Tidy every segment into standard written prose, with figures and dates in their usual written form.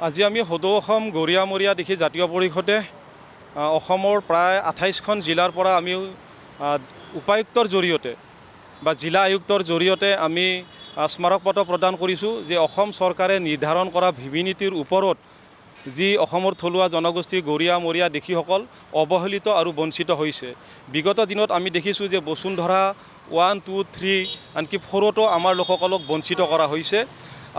আজি আমি সদৌ অসম গৰিয়ামৰীয়া দিশী জাতীয় পৰিষদে অসমৰ প্ৰায় 28খন জিলাৰ পৰা আমি উপায়ুক্তৰ জৰিয়তে বা জিলা আয়ুক্তৰ জৰিয়তে আমি স্মাৰকপত্ৰ প্ৰদান কৰিছোঁ যে অসম চৰকাৰে নিৰ্ধাৰণ কৰা ভি নীতিৰ ওপৰত যি অসমৰ থলুৱা জনগোষ্ঠী গৰিয়ামৰীয়া দিশীসকল অৱহেলিত আৰু বঞ্চিত হৈছে। বিগত দিনত আমি দেখিছোঁ যে বসুন্ধৰা 1, 2, 3 আনকি 4তো আমাৰ লোকসকলক বঞ্চিত কৰা হৈছে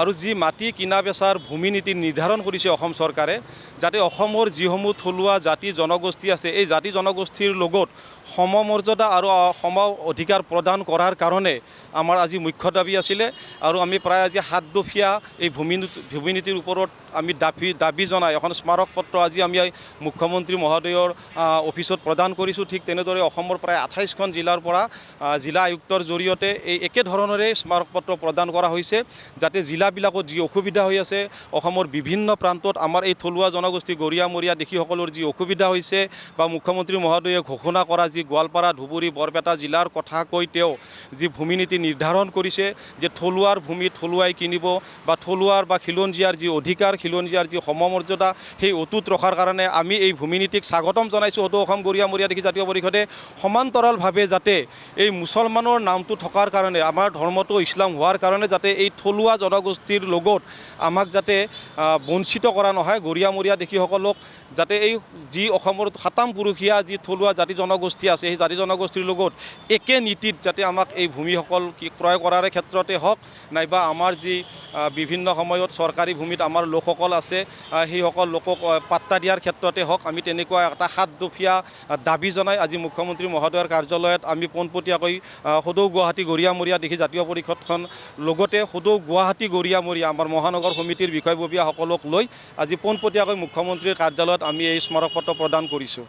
আৰু যি মাটি কিনা বেচাৰ ভূমি নীতি নিৰ্ধাৰণ কৰিছে অসম চৰকাৰে যাতে অসমৰ যিসমূহ থলুৱা জাতি জনগোষ্ঠী আছে এই জাতি জনগোষ্ঠীৰ লগত সমমৰ্যাদা আৰু সম অধিকাৰ প্ৰদান কৰাৰ কাৰণে আমাৰ আজি মুখ্য দাবী আছিলে আৰু আমি প্ৰায় আজি 7 দফীয়া এই ভূমি নীতিৰ ওপৰত আমি দাবী জনাই এখন স্মাৰকপত্ৰ আজি আমি মুখ্যমন্ত্ৰী মহোদয়ৰ অফিচত প্ৰদান কৰিছোঁ। ঠিক তেনেদৰে অসমৰ প্ৰায় 28খন জিলাৰ পৰা জিলা আয়ুক্তৰ জৰিয়তে এই একেধৰণৰে স্মাৰকপত্ৰ প্ৰদান কৰা হৈছে যাতে জিলাবিলাকত যি অসুবিধা হৈ আছে অসমৰ বিভিন্ন প্ৰান্তত আমাৰ এই থলুৱা জনগোষ্ঠী গৰিয়ামৰীয়া দিশীসকলৰ যি অসুবিধা হৈছে বা মুখ্যমন্ত্ৰী মহোদয়ে ঘোষণা কৰা যি গোৱালপাৰা ধুবুৰী বৰপেটা জিলাৰ কথা কৈ তেওঁ যি ভূমি নীতি নিৰ্ধাৰণ কৰিছে যে থলুৱাৰ ভূমি থলুৱাই কিনিব বা থলুৱাৰ বা খিলঞ্জীয়াৰ যি অধিকাৰ খিলঞ্জীয়াৰ যি সমমৰ্যাদা সেই অটুট ৰখাৰ কাৰণে আমি এই ভূমি নীতিক স্বাগতম জনাইছোঁ। সদৌ অসম গৰিয়ামৰীয়া দিশী জাতীয় পৰিষদে সমান্তৰালভাৱে যাতে এই মুছলমানৰ নামটো থকাৰ কাৰণে আমাৰ ধৰ্মটো ইছলাম হোৱাৰ কাৰণে যাতে এই থলুৱা জনগোষ্ঠীৰ লগত আমাক যাতে বঞ্চিত কৰা নহয়, গৰিয়ামৰীয়া দিশীসকলক যাতে এই যি অসমৰ 7ম পুৰুষীয়া যি থলুৱা জাতি জনগোষ্ঠী আছে সেই জাতি জনগোষ্ঠীৰ লগত একে নীতিত যাতে আমাক এই ভূমিসকল ক্ৰয় কৰাৰ ক্ষেত্ৰতে হওক নাইবা আমাৰ যি বিভিন্ন সময়ত চৰকাৰী ভূমিত আমাৰ লোকসকল আছে সেইসকল লোকক পাত্তা দিয়াৰ ক্ষেত্ৰতে হওক আমি তেনেকুৱা এটা 7 দফীয়া দাবী জনাই আজি মুখ্যমন্ত্ৰী মহোদয়ৰ কাৰ্যালয়ত আমি পোনপটীয়াকৈ সদৌ গুৱাহাটী গৰিয়ামৰীয়া দিশী জাতীয় পৰিষদখন লগতে সদৌ গুৱাহাটী গৰিয়ামৰীয়া আমাৰ মহানগৰ সমিতিৰ বিষয়ববীয়াসকলক লৈ আজি পোনপটীয়াকৈ মুখ্যমন্ত্ৰীৰ কাৰ্যালয়ত আমি এই স্মাৰকপত্ৰ প্ৰদান কৰিছোঁ।